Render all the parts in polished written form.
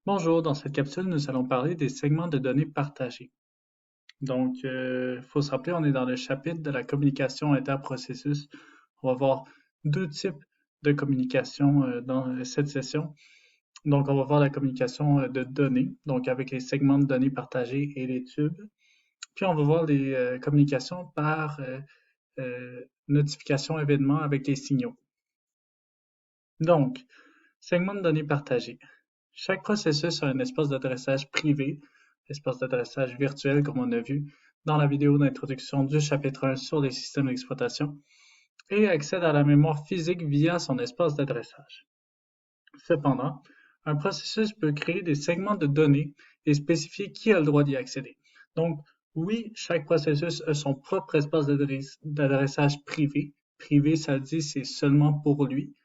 Bonjour, dans cette capsule, nous allons parler des segments de données partagés. Donc, il faut se rappeler, on est dans le chapitre de la communication interprocessus. On va voir deux types de communication dans cette session. Donc, on va voir la communication de données, donc avec les segments de données partagés et les tubes. Puis, on va voir les communications par notification événement avec les signaux. Donc, segments de données partagés. Chaque processus a un espace d'adressage privé, espace d'adressage virtuel comme on a vu dans la vidéo d'introduction du chapitre 1 sur les systèmes d'exploitation, et accède à la mémoire physique via son espace d'adressage. Cependant, un processus peut créer des segments de données et spécifier qui a le droit d'y accéder. Donc, oui, chaque processus a son propre espace d'adressage privé. Privé, ça dit c'est seulement pour lui,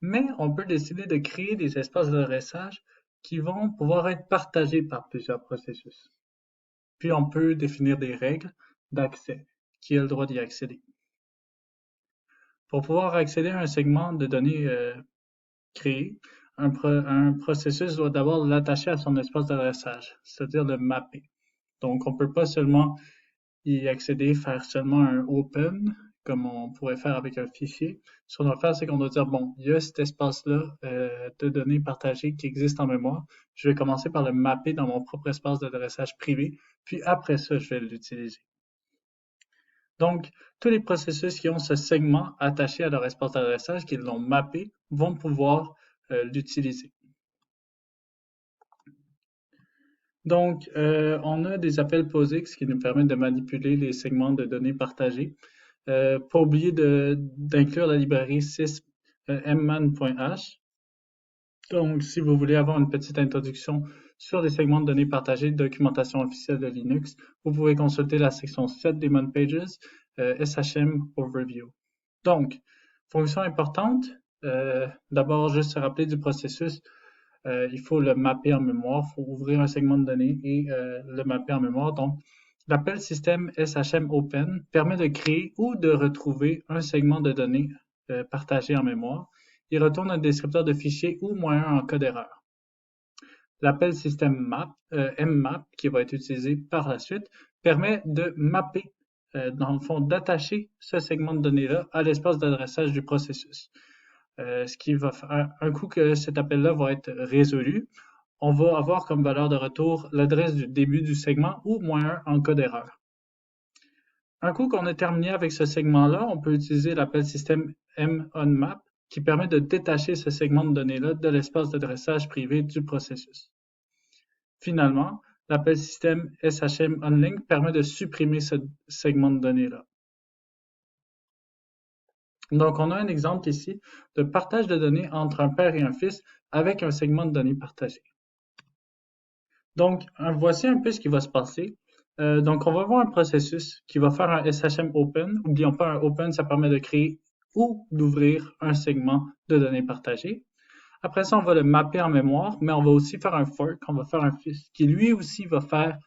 mais on peut décider de créer des espaces d'adressage qui vont pouvoir être partagés par plusieurs processus. Puis on peut définir des règles d'accès, qui a le droit d'y accéder. Pour pouvoir accéder à un segment de données créé, un processus doit d'abord l'attacher à son espace d'adressage, c'est-à-dire le mapper. Donc on ne peut pas seulement y accéder, faire seulement un open, comme on pourrait faire avec un fichier. Ce qu'on doit faire, c'est qu'on doit dire, bon, il y a cet espace-là de données partagées qui existe en mémoire. Je vais commencer par le mapper dans mon propre espace d'adressage privé, puis après ça, je vais l'utiliser. Donc, tous les processus qui ont ce segment attaché à leur espace d'adressage, qu'ils l'ont mappé, vont pouvoir l'utiliser. Donc, on a des appels POSIX qui nous permettent de manipuler les segments de données partagés. Pas oublier d'inclure la librairie sys mman.h. Donc, si vous voulez avoir une petite introduction sur les segments de données partagées, documentation officielle de Linux, vous pouvez consulter la section 7 des Man Pages, SHM Overview. Donc, fonction importante, d'abord juste se rappeler du processus. Il faut le mapper en mémoire, il faut ouvrir un segment de données et le mapper en mémoire. Donc, l'appel système SHM Open permet de créer ou de retrouver un segment de données partagé en mémoire. Il retourne un descripteur de fichier ou moyen en code erreur. L'appel système mmap, qui va être utilisé par la suite, permet de mapper, dans le fond, d'attacher ce segment de données-là à l'espace d'adressage du processus. Ce qui va faire, un coup que cet appel-là va être résolu, on va avoir comme valeur de retour l'adresse du début du segment ou -1 en cas d'erreur. Un coup qu'on a terminé avec ce segment-là, on peut utiliser l'appel système monmap qui permet de détacher ce segment de données-là de l'espace d'adressage privé du processus. Finalement, l'appel système shm onlink permet de supprimer ce segment de données-là. Donc, on a un exemple ici de partage de données entre un père et un fils avec un segment de données partagé. Donc, voici un peu ce qui va se passer. Donc, on va avoir un processus qui va faire un SHM open. N'oublions pas, un open, ça permet de créer ou d'ouvrir un segment de données partagées. Après ça, on va le mapper en mémoire, mais on va aussi faire un fork, on va faire un fils qui lui aussi va faire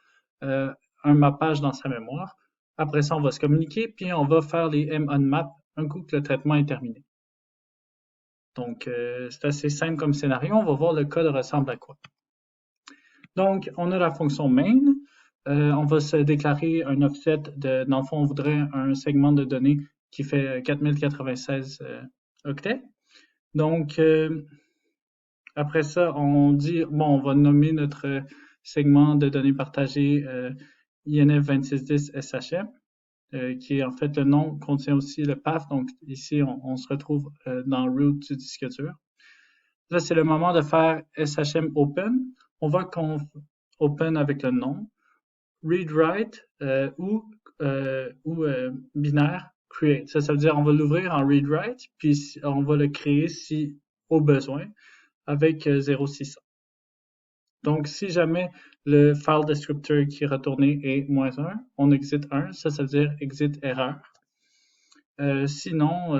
un mappage dans sa mémoire. Après ça, on va se communiquer, puis on va faire les monmap un coup que le traitement est terminé. Donc, c'est assez simple comme scénario. On va voir le code ressemble à quoi. Donc, on a la fonction main. On va se déclarer un offset dans le fond, on voudrait un segment de données qui fait 4096 octets. Donc, après ça, on dit, bon, on va nommer notre segment de données partagées INF 2610 SHM, qui est en fait le nom contient aussi le path. Donc, ici, on se retrouve dans root du disque dur. Là, c'est le moment de faire SHM open. On va open avec le nom, read-write ou binaire create. Ça veut dire on va l'ouvrir en read-write, puis on va le créer si au besoin avec 0600. Donc, si jamais le file descriptor qui est retourné est -1, on exit 1, ça veut dire exit erreur. Sinon,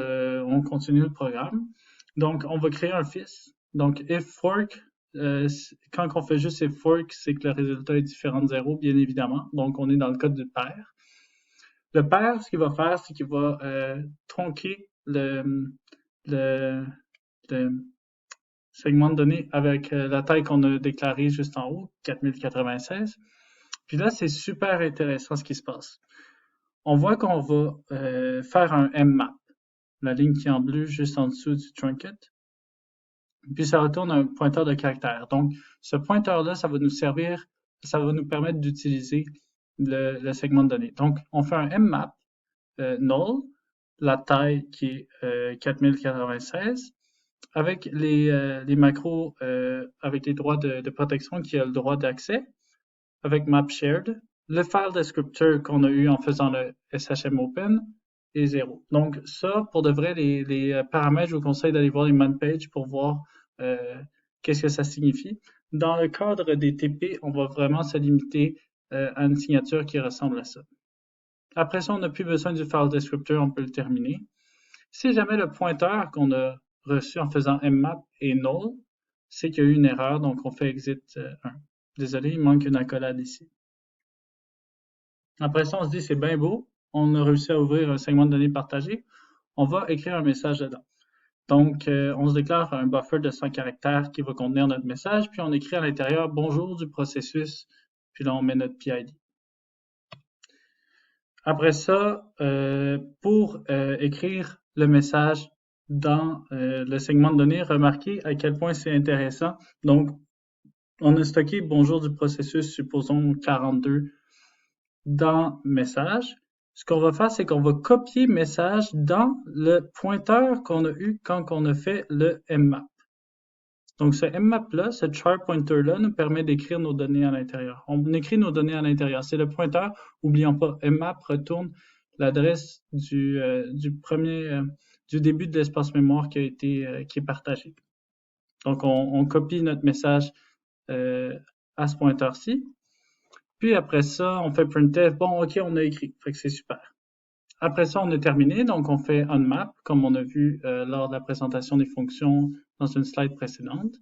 on continue le programme. Donc, on va créer un fils. Donc, if fork, quand on fait juste if fork, c'est que le résultat est différent de 0, bien évidemment. Donc, on est dans le code du père. Le père, ce qu'il va faire, c'est qu'il va tronquer le segment de données avec la taille qu'on a déclarée juste en haut, 4096. Puis là, c'est super intéressant ce qui se passe. On voit qu'on va faire un mmap, la ligne qui est en bleu juste en dessous du trunket. Puis ça retourne un pointeur de caractère. Donc, ce pointeur-là, ça va nous servir, ça va nous permettre d'utiliser le segment de données. Donc, on fait un mmap null, la taille qui est 4096, avec les macros, avec les droits de protection qui a le droit d'accès, avec map shared. Le file descriptor qu'on a eu en faisant le SHM open est 0. Donc ça, pour de vrai, les paramètres, je vous conseille d'aller voir les man pages pour voir qu'est-ce que ça signifie. Dans le cadre des TP, on va vraiment se limiter à une signature qui ressemble à ça. Après ça, on n'a plus besoin du file descriptor, on peut le terminer. Si jamais le pointeur qu'on a reçu en faisant mmap est null, c'est qu'il y a eu une erreur, donc on fait exit 1. Désolé, il manque une accolade ici. Après ça, on se dit c'est bien beau, on a réussi à ouvrir un segment de données partagé, on va écrire un message dedans. Donc, on se déclare un buffer de 100 caractères qui va contenir notre message, puis on écrit à l'intérieur bonjour du processus, puis là on met notre PID. Après ça, pour écrire le message dans le segment de données, remarquez à quel point c'est intéressant. Donc, on a stocké bonjour du processus, supposons 42, dans message. Ce qu'on va faire, c'est qu'on va copier message dans le pointeur qu'on a eu quand on a fait le mmap. Donc, ce mmap-là, ce char pointer-là, nous permet d'écrire nos données à l'intérieur. On écrit nos données à l'intérieur. C'est le pointeur. N'oublions pas, mmap retourne l'adresse du début de l'espace mémoire qui est partagé. Donc, on copie notre message à ce pointeur-ci. Puis après ça, on fait printf. Bon, OK, on a écrit. Fait que c'est super. Après ça, on a terminé. Donc, on fait unmap, comme on a vu lors de la présentation des fonctions dans une slide précédente.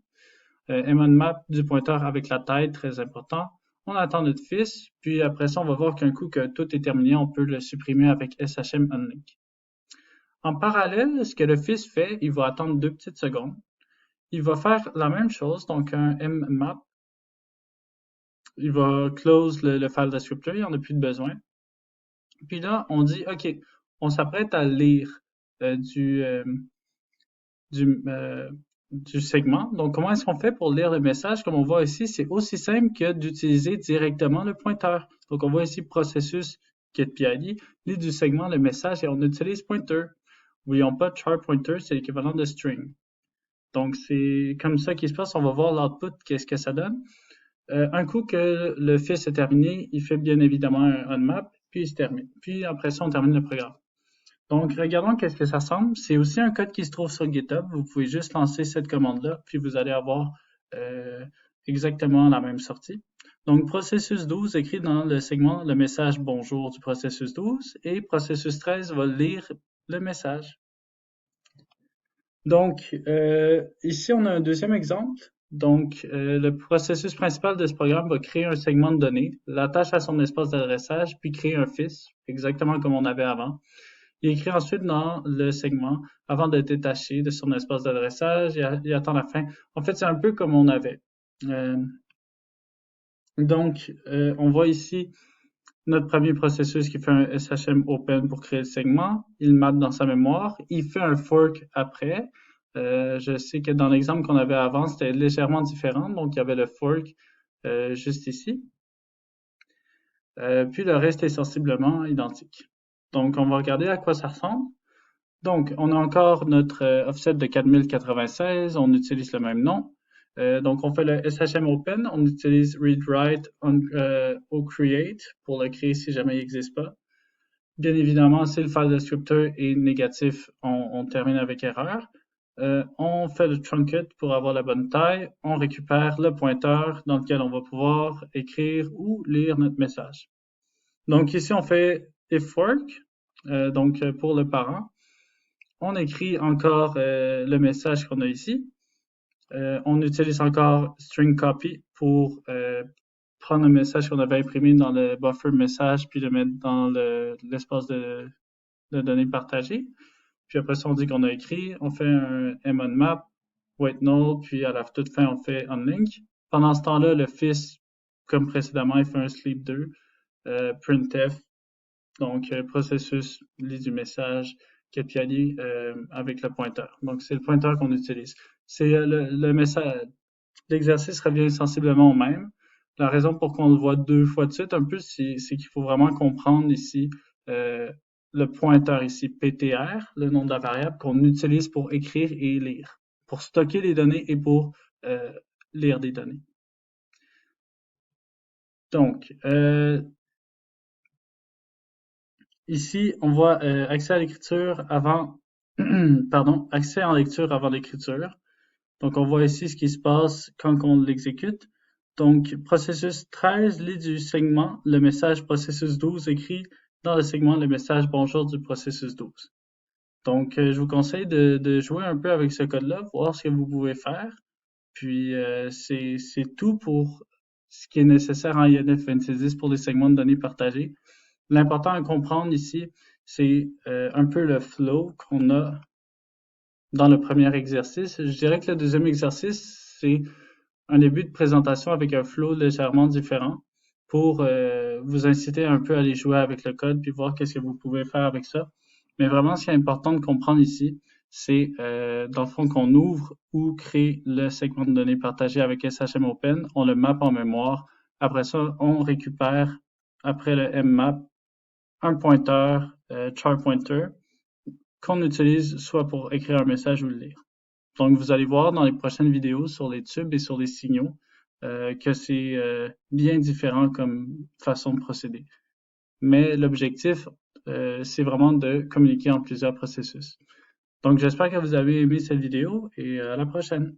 Unmap du pointeur avec la taille, très important. On attend notre fils, puis après ça, on va voir qu'un coup que tout est terminé, on peut le supprimer avec SHM unlink. En parallèle, ce que le fils fait, il va attendre 2 petites secondes. Il va faire la même chose, donc un mmap. Il va close le file descriptor, il n'y en a plus de besoin. Puis là, on dit, OK, on s'apprête à lire du segment. Donc, comment est-ce qu'on fait pour lire le message? Comme on voit ici, c'est aussi simple que d'utiliser directement le pointeur. Donc, on voit ici processus getPID, lit du segment le message et on utilise pointer. N'oublions pas, char pointer, c'est l'équivalent de string. Donc, c'est comme ça qu'il se passe. On va voir l'output, qu'est-ce que ça donne. Un coup que le fils est terminé, il fait bien évidemment un unmap, puis il se termine. Puis après ça, on termine le programme. Donc, regardons qu'est-ce que ça ressemble. C'est aussi un code qui se trouve sur GitHub. Vous pouvez juste lancer cette commande-là, puis vous allez avoir exactement la même sortie. Donc, processus 12 écrit dans le segment le message bonjour du processus 12 et processus 13 va lire le message. Donc, ici, on a un deuxième exemple. Donc, le processus principal de ce programme va créer un segment de données, l'attache à son espace d'adressage, puis créer un fils, exactement comme on avait avant. Il écrit ensuite dans le segment, avant de détacher de son espace d'adressage, il attend la fin. En fait, c'est un peu comme on avait. Donc, on voit ici notre premier processus qui fait un SHM open pour créer le segment. Il map dans sa mémoire. Il fait un fork après. Je sais que dans l'exemple qu'on avait avant, c'était légèrement différent. Donc, il y avait le fork juste ici. Puis le reste est sensiblement identique. Donc, on va regarder à quoi ça ressemble. Donc, on a encore notre offset de 4096. On utilise le même nom. Donc, on fait le SHM open. On utilise read-write au create pour le créer si jamais il n'existe pas. Bien évidemment, si le file descriptor est négatif, on termine avec erreur. On fait le trunket pour avoir la bonne taille. On récupère le pointeur dans lequel on va pouvoir écrire ou lire notre message. Donc ici, on fait if work, donc pour le parent. On écrit encore le message qu'on a ici. On utilise encore string copy pour prendre le message qu'on avait imprimé dans le buffer message puis le mettre dans l'espace de données partagées. Puis après ça, on dit qu'on a écrit, on fait un munmap, wait null, puis à la toute fin, on fait unlink. Pendant ce temps-là, le fils, comme précédemment, il fait un sleep 2, printf, donc processus lit du message Kepiali avec le pointeur. Donc c'est le pointeur qu'on utilise. C'est le message, l'exercice revient sensiblement au même. La raison pour qu'on le voit deux fois de suite un peu, c'est qu'il faut vraiment comprendre ici euh, le pointeur ici, PTR, le nom de la variable qu'on utilise pour écrire et lire, pour stocker les données et pour euh, lire des données. Donc, ici, on voit accès à l'écriture avant, pardon, accès en lecture avant l'écriture. Donc, on voit ici ce qui se passe quand on l'exécute. Donc, processus 13 lit du segment le message processus 12 écrit dans le segment le message bonjour du processus 12. Donc, je vous conseille de jouer un peu avec ce code-là, voir ce que vous pouvez faire. Puis, c'est tout pour ce qui est nécessaire en INF 2610 pour les segments de données partagés. L'important à comprendre ici, c'est un peu le flow qu'on a dans le premier exercice. Je dirais que le deuxième exercice, c'est un début de présentation avec un flow légèrement différent pour vous inciter un peu à aller jouer avec le code puis voir qu'est-ce que vous pouvez faire avec ça. Mais vraiment, ce qui est important de comprendre ici, c'est dans le fond qu'on ouvre ou crée le segment de données partagé avec SHM Open, on le map en mémoire. Après ça, on récupère, après le mmap, un pointeur, char pointer, qu'on utilise soit pour écrire un message ou le lire. Donc, vous allez voir dans les prochaines vidéos sur les tubes et sur les signaux que c'est bien différent comme façon de procéder. Mais l'objectif, c'est vraiment de communiquer en plusieurs processus. Donc, j'espère que vous avez aimé cette vidéo et à la prochaine.